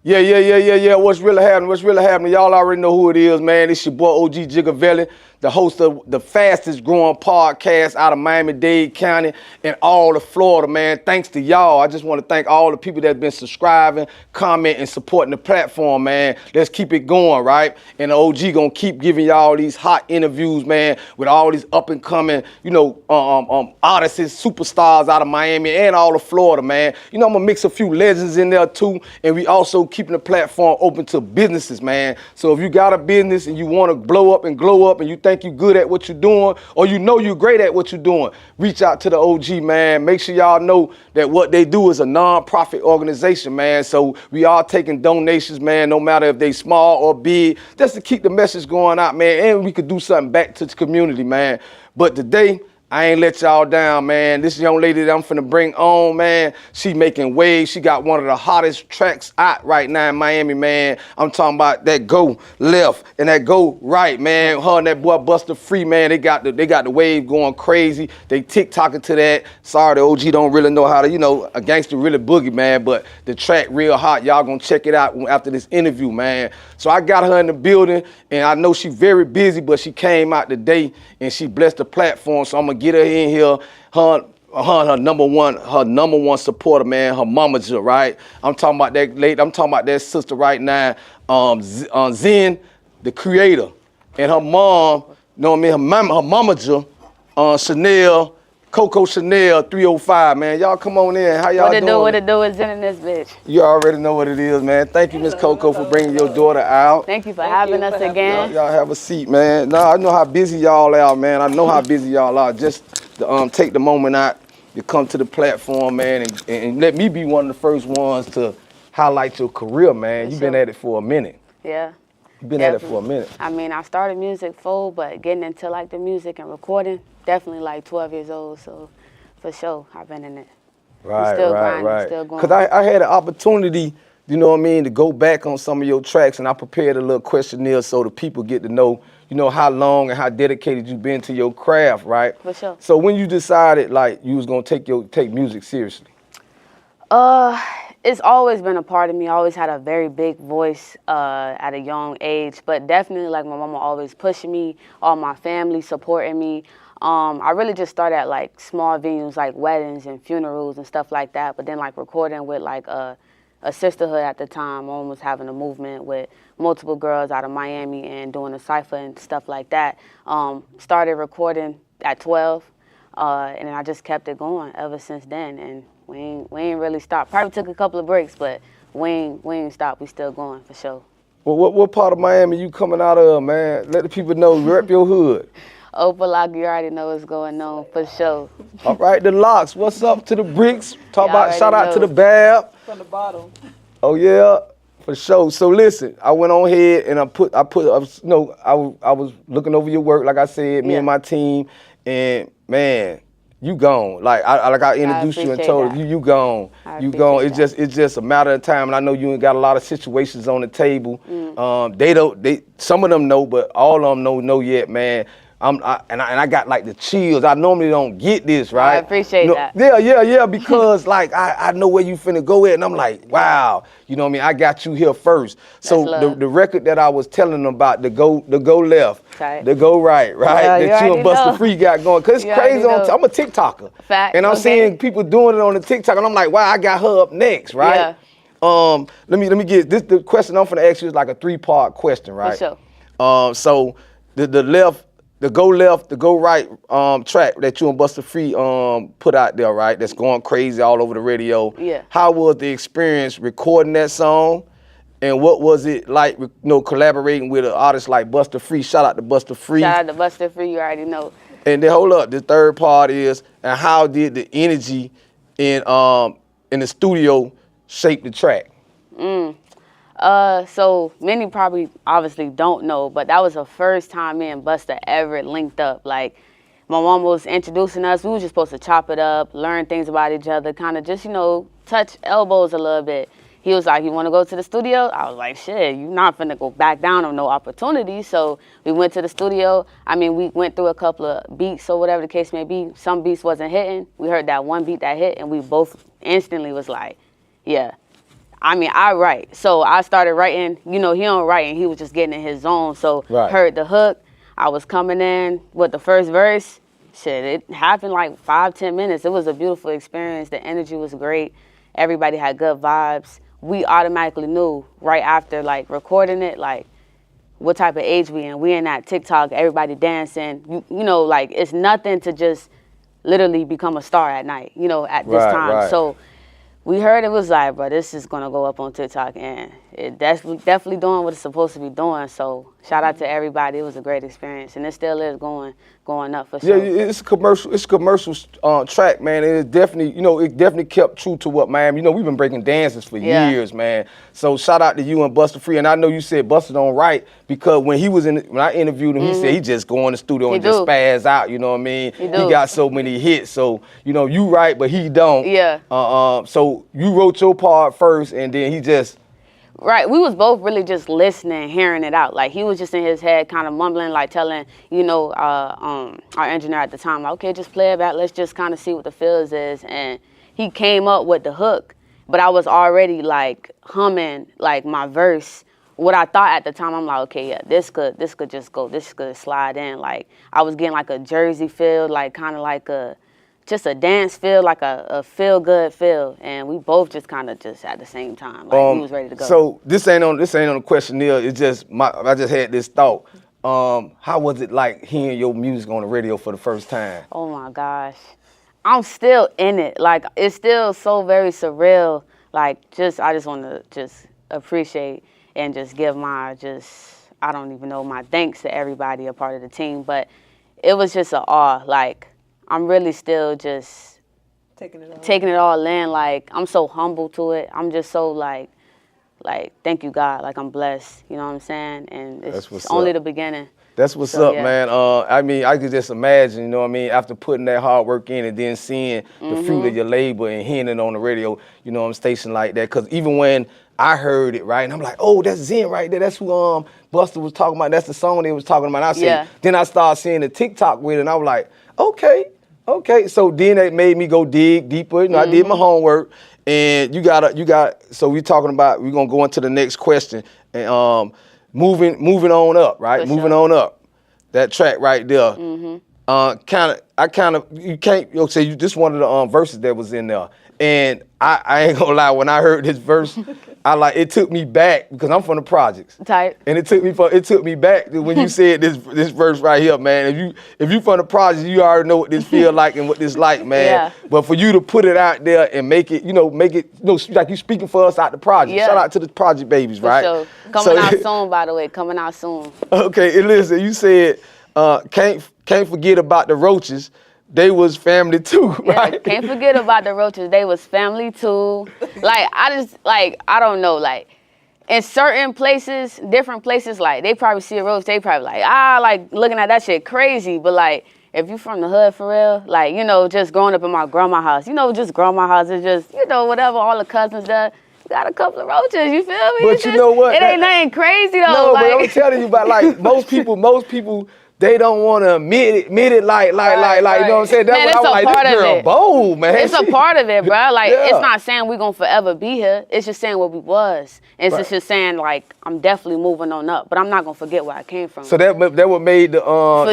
Yeah. What's really happening? What's really happening? Y'all already know who it is, man. It's your boy OG Gigavelli, the host of the fastest growing podcast out of Miami-Dade County and all of Florida, man. Thanks to y'all. I just want to thank all the people that's been subscribing, commenting, supporting the platform, man. Let's keep it going, right? And the OG gonna keep giving y'all these hot interviews, man, with all these up and coming, artists, superstars out of Miami and all of Florida, man. You know, I'm gonna mix a few legends in there too, and we also keeping the platform open to businesses, man. So if you got a business and you want to blow up and glow up and you think you're good at what you're doing, or you know you're great at what you're doing, reach out to the OG, man. Make sure y'all know that what they do is a non-profit organization, man. So we are taking donations, man, no matter if they small or big, just to keep the message going out, man, and we could do something back to the community, man. But today, I ain't let y'all down, man. This young lady that I'm finna bring on, man, she making waves. She got one of the hottest tracks out right now in Miami, man. I'm talking about that Go Left and that Go Right, man. Her and that boy Buster Free, man, they got the wave going crazy. They TikToking to that. Sorry, the OG don't really know how to, a gangster really boogie, man, but the track real hot. Y'all gonna check it out after this interview, man. So I got her in the building, and I know she very busy, but she came out today and she blessed the platform, so I'm gonna get her in here. Her number one supporter, man, her mamager, right? I'm talking about that lady. I'm talking about that sister right now, Zen, the creator, and her mom. You know what I mean? Her mamager, Chanel. Coco Chanel 305, man. Y'all come on in. How y'all doing? What it do is in this bitch. You already know what it is, man. Thank you, Miss Coco, for bringing your daughter out. Thank you for having us again. Y'all have a seat, man. No, I know how busy y'all are, man. I know how busy y'all are. Just to, take the moment out to come to the platform, man, and let me be one of the first ones to highlight your career, man. You've been at it for a minute. Yeah. You've been at it for a minute. I mean, I started music full, but getting into like the music and recording, definitely like 12 years old. So for sure, I've been in it. Right. Still going. Because I had an opportunity, you know what I mean, to go back on some of your tracks, and I prepared a little questionnaire so the people get to know, how long and how dedicated you've been to your craft, right? For sure. So when you decided like you was gonna take music seriously? It's always been a part of me. I always had a very big voice at a young age, but definitely like my mama always pushing me, all my family supporting me. I really just started at like small venues like weddings and funerals and stuff like that, but then like recording with like a sisterhood at the time. Mom was having a movement with multiple girls out of Miami and doing a cypher and stuff like that. Started recording at 12, and I just kept it going ever since then. And we ain't really stopped. Probably took a couple of breaks, but we ain't stopped. We still going for sure. Well, what part of Miami you coming out of, man? Let the people know. Rep your hood. Opalak, you already know what's going on for sure. All right, the Locks. What's up to the Bricks? Shout out to the Bab. From the bottom. Oh yeah, for sure. So listen, I went on ahead and I was looking over your work, like I said, me and my team, and man, you gone. Like I introduced you and told you gone. You gone. It's just a matter of time, and I know you ain't got a lot of situations on the table. Some of them know, but all of them know yet, man. I got like the chills. I normally don't get this, right? I appreciate that. Yeah, because like I know where you finna go at, and I'm like, wow, you know what I mean? I got you here first. So the record that I was telling them about, the go left, the go right, that you and Buster Free got going, cause it's crazy. I'm a TikToker, and I'm seeing people doing it on the TikTok, and I'm like, wow, I got her up next, right? Yeah. Let me get this. The question I'm finna ask you is like a 3-part question, right? For sure. So the Go Left, the Go Right track that you and Buster Free put out there, right? That's going crazy all over the radio. Yeah. How was the experience recording that song? And what was it like, collaborating with an artist like Buster Free? Shout out to Buster Free. Shout out to Buster Free, you already know. And then hold up, the third part is, and how did the energy in the studio shape the track? So many probably obviously don't know, but that was the first time me and Buster ever linked up. Like, my mom was introducing us. We were just supposed to chop it up, learn things about each other, kind of just, touch elbows a little bit. He was like, you want to go to the studio? I was like, shit, you're not finna go back down on no opportunity. So we went to the studio. I mean, we went through a couple of beats or whatever the case may be. Some beats wasn't hitting. We heard that one beat that hit, and we both instantly was like, yeah, I mean, I write. So I started writing, you know, he don't write and he was just getting in his zone. So Right. heard the hook. I was coming in with the first verse. Shit, it happened like 5-10 minutes. It was a beautiful experience. The energy was great. Everybody had good vibes. We automatically knew right after like recording it, like what type of age we in. We in that TikTok, everybody dancing. You know, like it's nothing to just literally become a star at night, you know, at this Right, time. right. So we heard it was like, bro, this is gonna go up on TikTok, and it definitely doing what it's supposed to be doing. So shout out to everybody. It was a great experience, and it still is going up for Yeah, sure. it's a commercial. It's a commercial track, man. And it definitely, you know, it definitely kept true to what Miami. You know, we've been breaking dances for Yeah. years, man. So shout out to you and Busta Free. And I know you said Busta don't write because when I interviewed him, he said he just go in the studio and just do. spaz out. You know what I mean? He do. got so many hits. So you know, you write, but he don't. Yeah. So you wrote your part first, and then he just. Right, we was both really just listening, hearing it out. Like he was just in his head, kind of mumbling, like telling, you know, our engineer at the time, like, okay, just play it back. Let's just kind of see what the feels is. And he came up with the hook, but I was already like humming like my verse. What I thought at the time, I'm like, okay, yeah, this could just go, this could slide in. Like I was getting like a Jersey feel, like kind of like just a dance feel, like a feel good feel, and we both just kind of just at the same time, like we was ready to go. So this ain't on the questionnaire. It's just I just had this thought. How was it like hearing your music on the radio for the first time? Oh my gosh, I'm still in it. Like it's still so very surreal. Like I just want to just appreciate and just give I don't even know, my thanks to everybody a part of the team. But it was just an awe. Like I'm really still just taking it all in. Like I'm so humble to it. I'm just so like thank you God. Like I'm blessed. You know what I'm saying? And it's only the beginning. That's what's up, man. I mean, I could just imagine, you know what I mean, after putting that hard work in and then seeing the fruit of your labor and hearing it on the radio, you know, station like that. Because even when I heard it, right, and I'm like, oh, that's Zen right there. That's who Busta was talking about. That's the song they was talking about. And I said, then I started seeing the TikTok with it, and I was like, okay. So then it made me go dig deeper. You know, I did my homework. And so we're gonna go into the next question. And moving on up, right? For Moving sure. on up. That track right there. You can't say you just one of the verses that was in there. And I ain't gonna lie, when I heard this verse, it took me back because I'm from the projects. Tight. And it took me back to when you said this verse right here, man. If you from the projects, you already know what this feel like and what this like, man. Yeah. But for you to put it out there and make it like you speaking for us out the project. Yeah. Shout out to the project babies, For right? sure. Coming out soon, by the way. Coming out soon. Okay, and listen, you said can't forget about the Roaches. They was family too, right? Yeah, can't forget about the Roaches. They was family too. I don't know, like in certain places, different places, like they probably see a roach, they probably like looking at that shit crazy. But like if you from the hood for real, like, you know, just growing up in my grandma's house, you know, just grandma's house is just, you know, whatever, all the cousins does. Got a couple of roaches, you feel me? But you know what? It ain't nothing crazy though. No, like, but I'm telling you about like most people. They don't want to admit it, like, you know what I'm saying? That's man, what it's I'm a like, part this of girl it. bold, man. It's a part of it, bro. Like, Yeah. it's not saying we're going to forever be here. It's just saying what we was. And Right. it's just saying, like, I'm definitely moving on up, but I'm not going to forget where I came from. So that what made the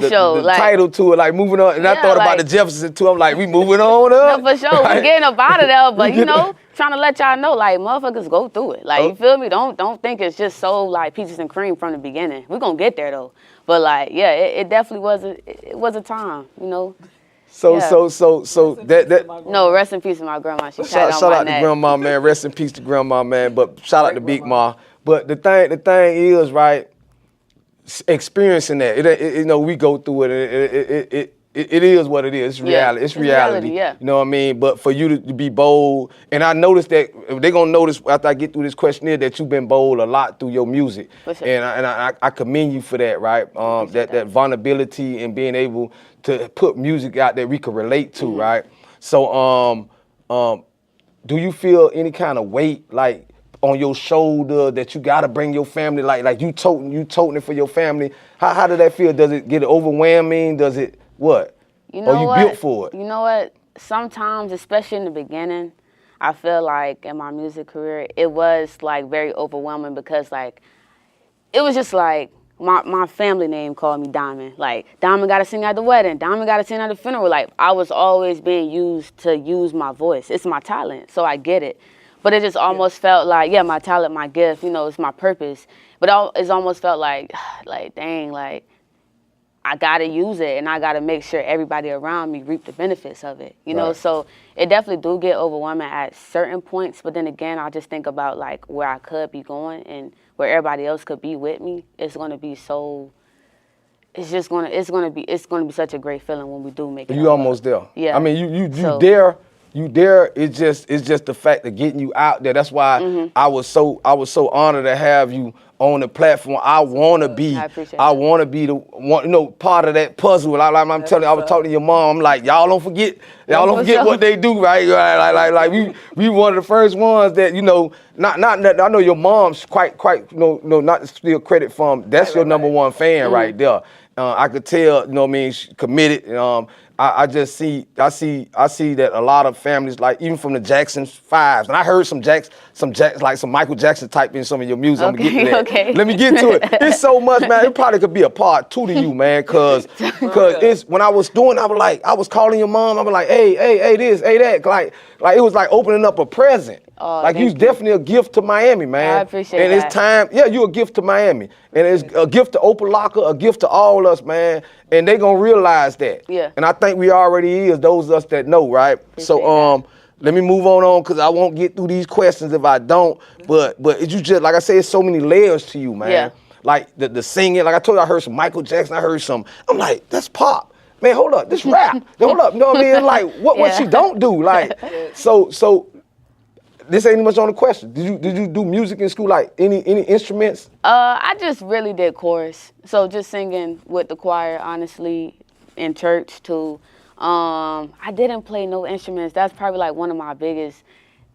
sure, like, title to it, like moving on. And I Yeah, thought about like- the Jefferson too. I'm like, we moving on up. No, for sure. Right? We getting up out of there, but, you know, trying to let y'all know, like, motherfuckers go through it. Like, you feel me? Don't think it's just so, like, peaches and cream from the beginning. We're going to get there, though. But, like, yeah, it definitely was a time, you know? So Yeah. that No, rest in peace to my grandma. She shout patted on my out neck. to Grandma, man. Rest in peace to Grandma, man. But shout out to Big Ma. But the thing is, right, experiencing that, you know, we go through it. It is what it is. It's reality. Yeah. It's reality. Yeah. You know what I mean? But for you to be bold, and I noticed that they're gonna notice after I get through this questionnaire that you've been bold a lot through your music, For sure. and I commend you for that, right? That vulnerability and being able to put music out that we can relate to, right? So do you feel any kind of weight like on your shoulder that you gotta bring your family, like you toting it for your family? How did that feel? Does it get overwhelming? Does it what? You know or you what? built for it? You know what? Sometimes, especially in the beginning, I feel like in my music career, it was like very overwhelming because like it was just like my family name called me Diamond. Like Diamond got to sing at the wedding. Diamond got to sing at the funeral. Like I was always being used to use my voice. It's my talent, so I get it. But it just almost felt like, yeah, my talent, my gift, you know, it's my purpose. But it's almost felt like dang, like I gotta use it and I gotta make sure everybody around me reap the benefits of it, you know? So it definitely do get overwhelming at certain points, but then again, I just think about like where I could be going and where everybody else could be with me. It's gonna be so, it's gonna be such a great feeling when we do make it. You almost there. Yeah. I mean, you there. You there. It's just the fact of getting you out there. That's why I was so honored to have you on the platform. I wanna be the one, you know, part of that puzzle. Like I'm telling you, I was talking to your mom. I'm like, y'all don't forget what they do, right? Like we one of the first ones that, you know, not I know your mom's quite you know, not to steal credit from. That's your number one fan right there. I could tell, you know what I mean, she committed. I just see that a lot of families, like even from the Jackson 5s, and I heard some like some Michael Jackson type in some of your music. I'm gonna get to that. Okay. Let me get to it. It's so much, man. It probably could be a part 2 to you, man, cause it's when I was doing, I was calling your mom. I was like, hey, this, hey, that, like it was like opening up a present. Like you's definitely a gift to Miami, man. I appreciate that. And it's time, yeah, you're a gift to Miami. And it's a gift to Opalaka, a gift to all us, man. And they gonna realize that. Yeah. And I think we already is, those of us that know, right? So let me move on because I won't get through these questions if I don't. But you just, like I said, it's so many layers to you, man. Yeah. Like the singing, like I told you, I heard some Michael Jackson, I heard some, I'm like, that's pop. Man, hold up, this rap. Hold up, you know what I mean? Like what she don't do, like, so this ain't much on the question. Did you do music in school, like any instruments? I just really did chorus. So just singing with the choir, honestly, in church too. I didn't play no instruments. That's probably like one of my biggest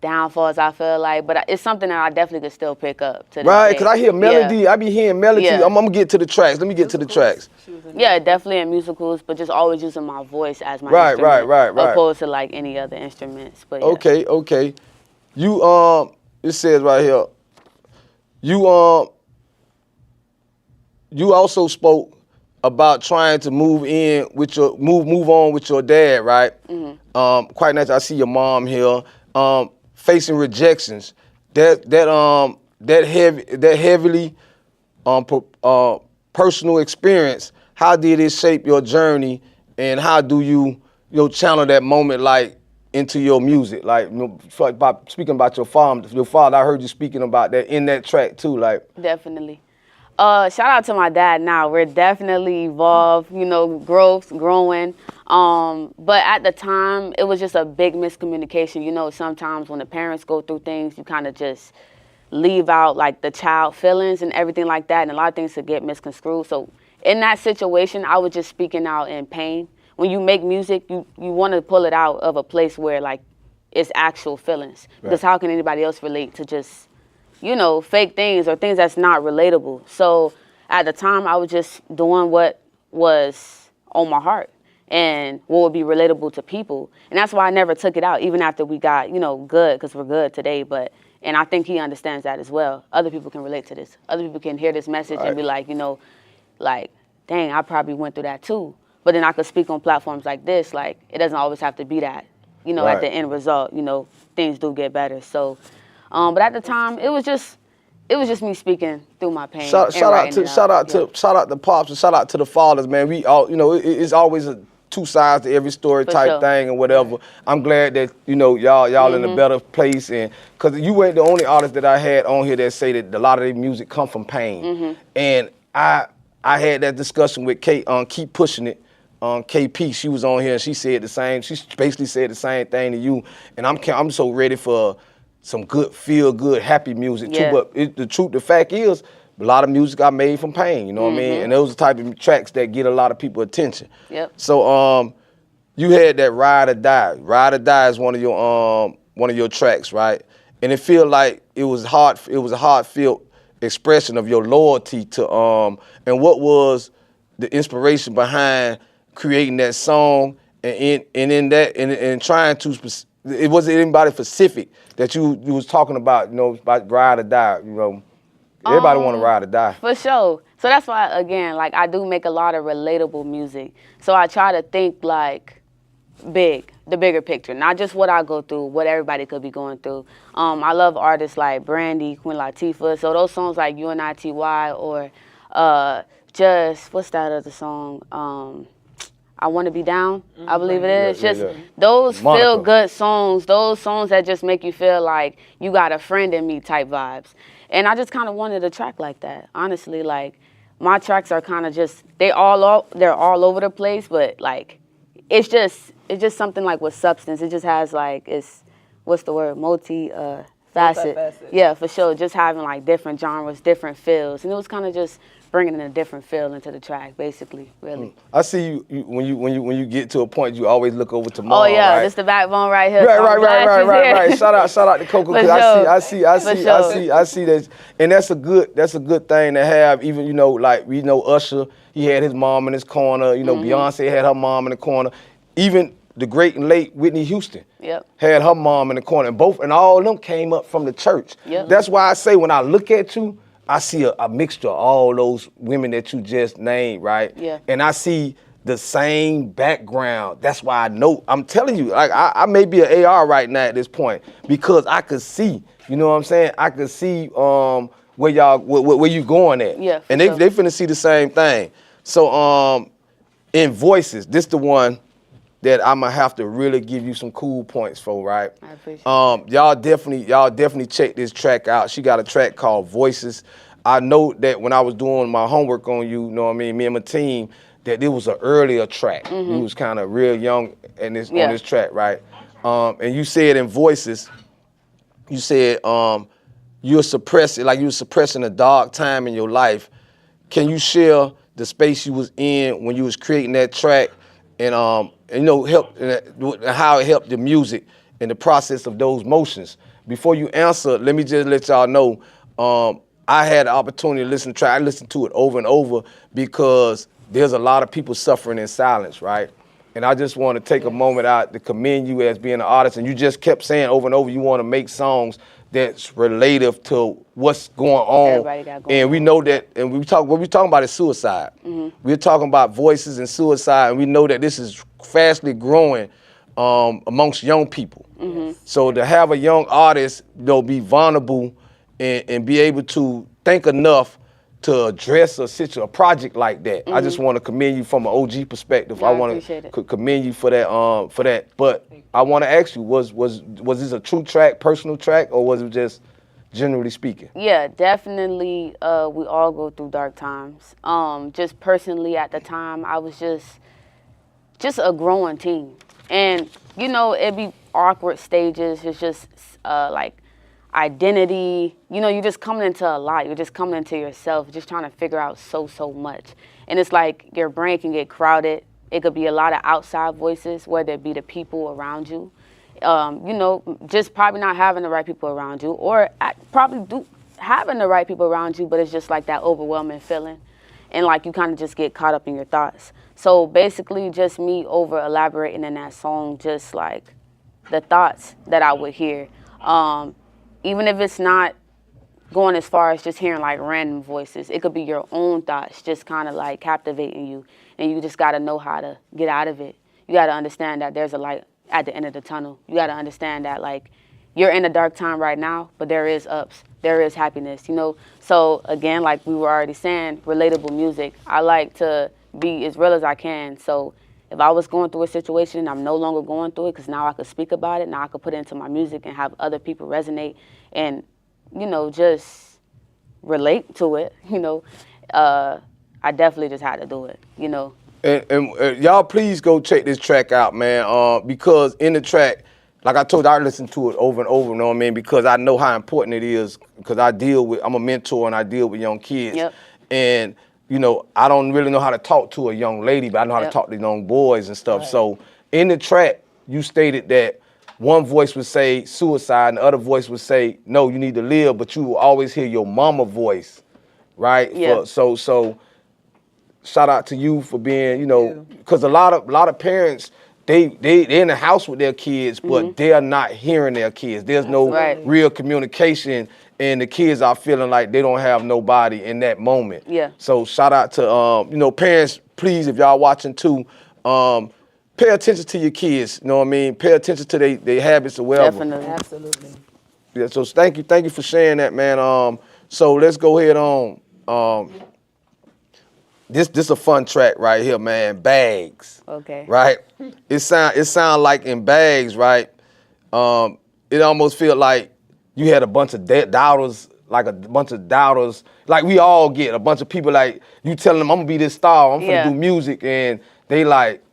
downfalls, I feel like. But it's something that I definitely could still pick up to this Right, day. because I hear melody. Yeah. I be hearing melody. Yeah. I'm gonna get to the tracks. Let me get to the tracks. Yeah, definitely in musicals, but just always using my voice as my Right, instrument. right. Opposed to like any other instruments. But yeah. Okay. You it says right here. You also spoke about trying to move on with your dad, right? Quite naturally, I see your mom here. Facing rejections. That heavily personal experience. How did it shape your journey, and how do you channel that moment like into your music? Like, speaking about your father, I heard you speaking about that in that track too. Like, definitely. Shout out to my dad now. We're definitely evolved, growing. But at the time, it was just a big miscommunication. You know, sometimes when the parents go through things, you kind of just leave out like the child feelings and everything like that. And a lot of things could get misconstrued. So in that situation, I was just speaking out in pain. When you make music, you want to pull it out of a place where like it's actual feelings. Right. Because how can anybody else relate to just fake things or things that's not relatable? So at the time, I was just doing what was on my heart and what would be relatable to people. And that's why I never took it out, even after we got, good, because we're good today. And I think he understands that as well. Other people can relate to this. Other people can hear this message and be like, like, dang, I probably went through that too. But then I could speak on platforms like this. Like, it doesn't always have to be that. At the end result, things do get better. So, but at the time, it was just me speaking through my pain. Shout out to pops and shout out to the fathers, man. We all, it's always two sides to every story type thing and whatever. Right. I'm glad that y'all in a better place, and because you weren't the only artist that I had on here that say that a lot of their music come from pain. And I had that discussion with Kate on Keep Pushing It. KP, she was on here and she said the same. She basically said the same thing to you. And I'm so ready for some good, feel good, happy music too. But the fact is, a lot of music I made from pain. You know what I mean? And those are the type of tracks that get a lot of people attention. Yep. So you had that Ride or Die. Ride or Die is one of your tracks, right? And it feel like it was a heartfelt expression of your loyalty to and what was the inspiration behind creating that song and in that and trying to it wasn't anybody specific that you was talking about, you know, about ride or die, you know. Everybody want to ride or die. For sure. So that's why, again, like I do make a lot of relatable music. So I try to think like big, the bigger picture, not just what I go through, what everybody could be going through. I love artists like Brandy, Queen Latifah. So those songs like UNITY or just, what's that other song? I Want to Be Down, I believe it is. Those feel-good songs, those songs that just make you feel like you got a friend in me type vibes. And I just kind of wanted a track like that, honestly. Like, my tracks are kind of just, they're all over the place, but like, it's just something like with substance. It just has like, what's the word, multi-facet. Yeah, for sure. Just having like different genres, different feels. And it was kind of just bringing in a different feel into the track, basically, really. I see you when you get to a point, you always look over to Mom. Oh yeah, right? this the backbone right here. Right. Shout out to Coco, because I see that, and that's a good thing to have. Even, you know, like we know Usher, he had his mom in his corner. You know, Beyonce had her mom in the corner. Even the great and late Whitney Houston had her mom in the corner, and all of them came up from the church. That's why I say when I look at you, I see a mixture of all those women that you just named, right? Yeah. And I see the same background. That's why I know. I'm telling you, like I may be an AR right now at this point because I could see. You know what I'm saying? I could see where you going at. Yeah. And they finna see the same thing. So in Voices, this the one that I'm gonna have to really give you some cool points for, right? I appreciate it. Y'all definitely check this track out. She got a track called Voices. I know that when I was doing my homework on you know what I mean, me and my team, that it was an earlier track. You was kind of real young on this track, right? And you said in Voices, you said you were suppressing a dark time in your life. Can you share the space you was in when you was creating that track, and you know, how it helped the music in the process of those motions? Before you answer, let me just let y'all know, I had the opportunity to listen to the track. I listened to it over and over because there's a lot of people suffering in silence, right? And I just want to take a moment out to commend you as being an artist. And you just kept saying over and over you want to make songs that's relative to what's going on. Everybody got going and we know that, and what we're talking about is suicide. We're talking about voices and suicide, and we know that this is fastly growing amongst young people. So to have a young artist, you know, be vulnerable and be able to think enough to address a project like that, I just want to commend you from an OG perspective. I want to commend you for that. But I want to ask you, was this a true track, personal track, or was it just generally speaking? Yeah, definitely. We all go through dark times. Just personally at the time, I was just a growing teen, and you know, it'd be awkward stages. It's just like identity. You know, you're just coming into a lot. You're just coming into yourself, just trying to figure out so much. And it's like your brain can get crowded. It could be a lot of outside voices, whether it be the people around you. You know, just probably not having the right people around you, or probably having the right people around you, but it's just like that overwhelming feeling. And like you kind of just get caught up in your thoughts. So basically just me over elaborating in that song, just like the thoughts that I would hear. Even if it's not going as far as just hearing like random voices, it could be your own thoughts just kind of like captivating you, and you just got to know how to get out of it. You got to understand that there's a light at the end of the tunnel. You got to understand that like you're in a dark time right now, but there is ups, there is happiness, you know? So again, like we were already saying, relatable music. I like to be as real as I can. So if I was going through a situation and I'm no longer going through it, because now I could speak about it, now I could put it into my music and have other people resonate and, you know, just relate to it, you know. I definitely just had to do it, you know. And y'all please go check this track out, man, because in the track, like I told you, I listen to it over and over, you know what I mean, because I know how important it is, because I'm a mentor and I deal with young kids. And you know, I don't really know how to talk to a young lady, but I know how to talk to young boys and stuff. So in the track, you stated that one voice would say suicide and the other voice would say, no, you need to live, but you will always hear your mama voice, right? So shout out to you for being, you know, because a lot of parents, they in the house with their kids, but they're not hearing their kids. There's no real communication, and the kids are feeling like they don't have nobody in that moment. Yeah. So shout out to you know, parents, please, if y'all watching too, pay attention to your kids. You know what I mean? Pay attention to their habits or whatever. Definitely. Absolutely. Yeah. So thank you for sharing that, man. So let's go ahead on. This a fun track right here, man. Bags. Okay. Right? It sound like in Bags, right? It almost feel like you had a bunch of doubters, like we all get a bunch of people like you telling them I'm gonna be this star, I'm finna do music, and they like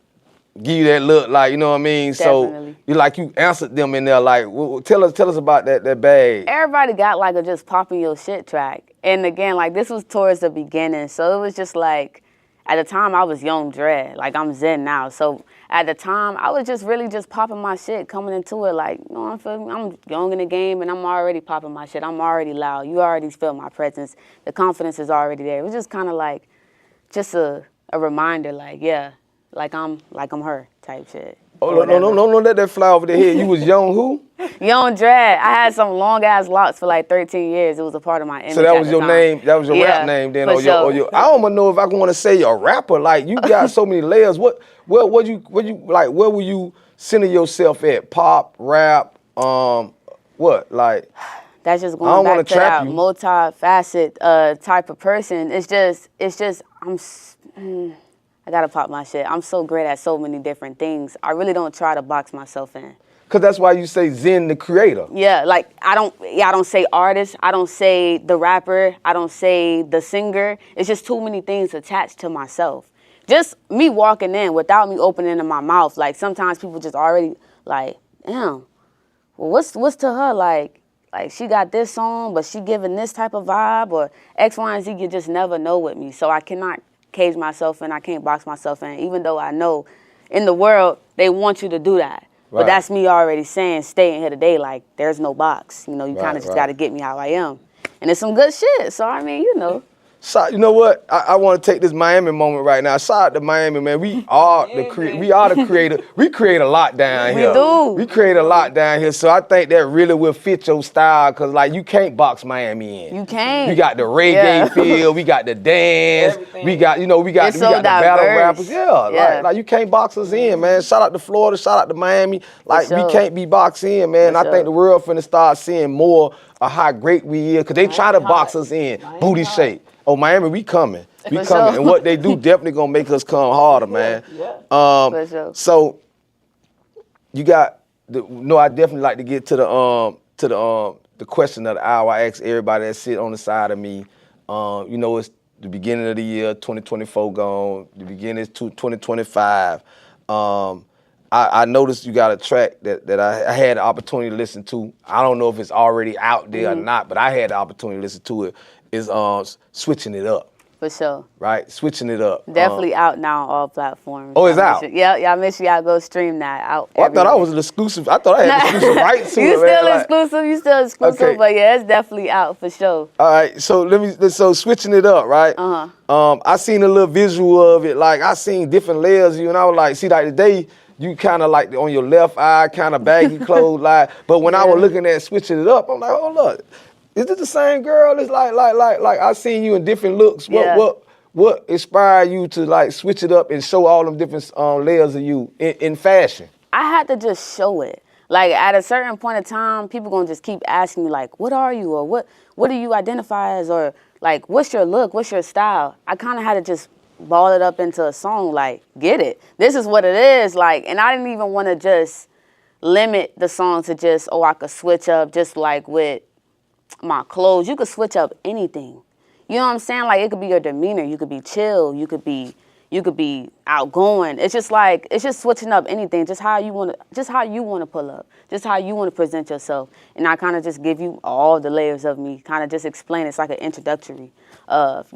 give you that look, like, you know what I mean? Definitely. So you answered them in there like, tell us about that Bag. Everybody got like a just popping your shit track. And again, like this was towards the beginning. So it was just like, at the time I was young dread, like I'm Zen now. So at the time I was just really just popping my shit, coming into it like, you know, I'm young in the game and I'm already popping my shit. I'm already loud. You already feel my presence. The confidence is already there. It was just kind of like, just a reminder, like, yeah, like I'm her type shit. Oh, no, let that fly over the head. You was young who? Young Dread. I had some long ass locks for like 13 years. It was a part of my image. So that was your time. name. That was your rap name then, or your. I don't know if I want to say you're a rapper. Like you got so many layers. Where were you centering yourself at? Pop, rap, what like? That's just going back to that multifaceted type of person. It's just I gotta pop my shit. I'm so great at so many different things. I really don't try to box myself in. Cause that's why you say Zen the creator. Yeah, like I don't say artist, I don't say the rapper, I don't say the singer. It's just too many things attached to myself. Just me walking in without me opening my mouth. Like sometimes people just already like, damn, well what's to her like she got this song, but she giving this type of vibe or X, Y, and Z. You just never know with me. So I cannot cage myself in, I can't box myself in, even though I know in the world they want you to do that. Right. But that's me already saying, staying here today, like there's no box. You know, you kind of just got to get me how I am. And it's some good shit. So I mean, you know. So, you know what? I want to take this Miami moment right now. Shout out to Miami, man. We are the creator. We create a lot down here. We do. We create a lot down here. So I think that really will fit your style, because like you can't box Miami in. You can't. We got the reggae feel. We got the dance. Everything. We got the battle rappers. Yeah. Like you can't box us in, man. Shout out to Florida. Shout out to Miami. Like we can't be boxed in, man. I think the world finna start seeing more of how great we is, because they try to box us in. Booty shape. Oh, Miami, we coming. We coming. And what they do definitely gonna make us come harder, man. For sure. So you got I definitely like to get to the question of the hour. I ask everybody that sit on the side of me. You know, it's the beginning of the year, 2024 gone, the beginning is 2025. I noticed you got a track that I had the opportunity to listen to. I don't know if it's already out there or not, but I had the opportunity to listen to it. Is Switching It Up. For sure. Right? Switching It Up. Definitely out now on all platforms. Oh, it's out? Y'all make sure y'all go stream that out. I thought I was an exclusive. I thought I had exclusive rights to it. You still exclusive, okay. But yeah, it's definitely out for sure. All right, so Switching It Up, right? I seen a little visual of it, like I seen different layers of you, and I was like, see, like today, you kind of like on your left eye, kind of baggy clothes, like, but when I was looking at Switching It Up, I'm like, oh look. Is it the same girl? It's like I seen you in different looks. What inspired you to like switch it up and show all them different layers of you in fashion? I had to just show it. Like at a certain point in time, people gonna just keep asking me like, what are you, or what do you identify as, or like what's your look, what's your style? I kind of had to just ball it up into a song, like get it. This is what it is, like, and I didn't even want to just limit the song to just I could switch up just like with my clothes. You could switch up anything. You know what I'm saying? Like it could be your demeanor. You could be chill. You could be outgoing. It's just switching up anything. Just how you want to pull up. Just how you want to present yourself. And I kind of just give you all the layers of me. Kind of just explain. It's like an introductory of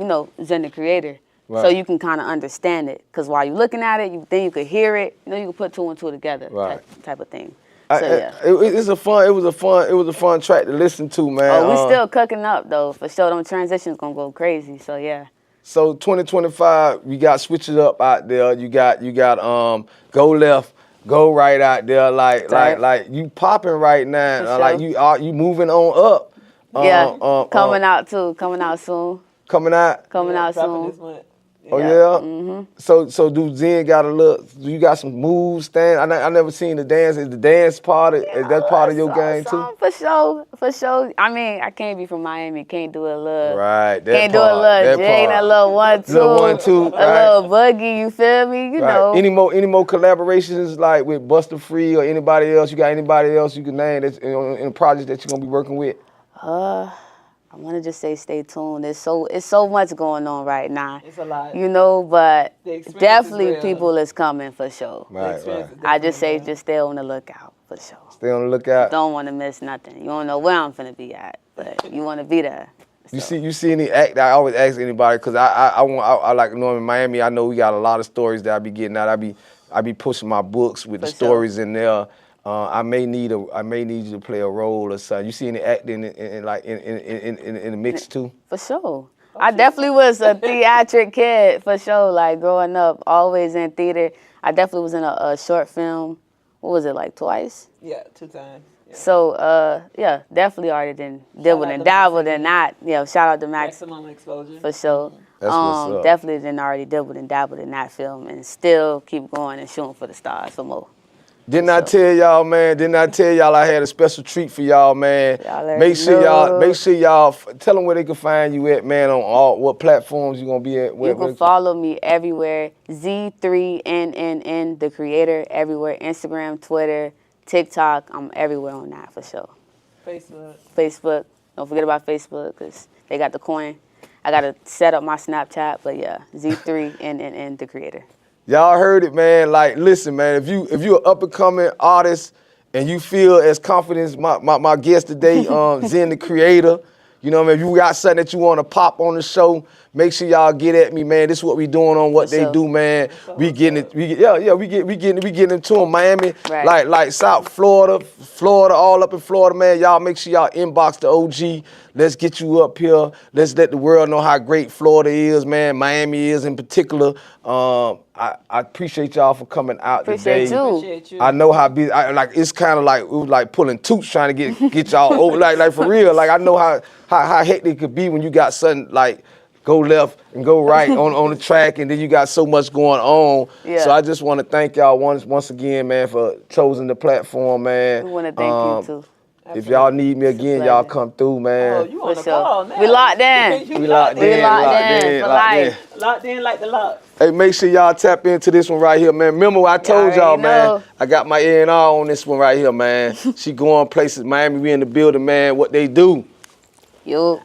Zen the creator. Right. So you can kind of understand it. Because while you're looking at it, then you could hear it. You can put two and two together. Right. Type of thing. So, yeah. It was a fun track to listen to, man. Oh, we still cooking up though, for sure. Them transitions gonna go crazy. So yeah. So 2025, we got Switch It Up out there. You got Go Left. go right out there, Right. like you popping right now, For like sure. you moving on up. Yeah, coming out too. Coming out soon. Coming out. Coming out dropping soon. this month. Oh Yeah. yeah. Mm-hmm. So do Zen got a look? Do you got some moves? Stand? I never seen the dance. Is the dance part? Is that part of your game too? For sure, for sure. I mean, I can't be from Miami. Can't do a little. Right. That Can't do part. a little That jig, part. a little 1-2, Little 1-2, a right. little boogie. You feel me? You Right. know. Any more collaborations like with Buster Free or anybody else? You got anybody else you can name that's in a project that you're gonna be working with? I want to just say stay tuned. It's so much going on right now. It's a lot. You know, but The experience definitely is real. people is coming for sure. Right. I just say just stay on the lookout for sure. Stay on the lookout. Don't want to miss nothing. You don't know where I'm finna be at, but you want to be there. You see any act? I always ask anybody because I like knowing in Miami. I know we got a lot of stories that I be getting out. I be pushing my books with the For sure. stories in there. I may need you to play a role or something. You see any acting in the mix too? For sure. I definitely was a theatric kid, for sure. Like, growing up, always in theater. I definitely was in a short film. What was it, like twice? Yeah, 2 times. Yeah. So, yeah, definitely already done dabbled out and to dabbled Maxine. and not. Yeah, shout out to Max, Maximum exposure. for sure. That's what's up. Definitely done already dabbled and dabbled in that film and still keep going and shooting for the stars for more. Didn't I tell y'all, man? Didn't I tell y'all I had a special treat for y'all, man? Y'all already Make sure know. y'all tell them where they can find you at, man. On what platforms you gonna be at? You can follow me everywhere. Z3NNN, the creator, everywhere. Instagram, Twitter, TikTok. I'm everywhere on that for sure. Facebook. Facebook. Don't forget about Facebook because they got the coin. I got to set up my Snapchat, but yeah, Z3NNN, the creator. Y'all heard it, man. Like, listen, man. If you an up and coming artist and you feel as confident as my guest today, Zen the creator. You know what I mean? If you got something that you want to pop on the show, make sure y'all get at me, man. This is what we doing on what For they sure. do, man. We getting it. We getting into them. Miami, Right. like South Florida, all up in Florida, man. Y'all make sure y'all inbox the OG. Let's get you up here. Let's let the world know how great Florida is, man. Miami is in particular. I appreciate y'all for coming out Appreciate today. you. Appreciate you. I know how busy. It's kind of like it was like pulling toots trying to get y'all over. Like for real. Like I know how hectic it could be when you got something like go left and go right on the track, and then you got so much going on. Yeah. So I just want to thank y'all once again, man, for choosing the platform, man. We want to thank you too. If y'all need me again, y'all pleasure. come through, man. Oh, you on For the sure. call now. We locked in. You We locked in. We locked in for life. Locked in like the lock. Hey, make sure y'all tap into this one right here, man. Remember what I told y'all, already know. man. I got my A&R on this one right here, man. She going places. Miami, we in the building, man. What they do. You.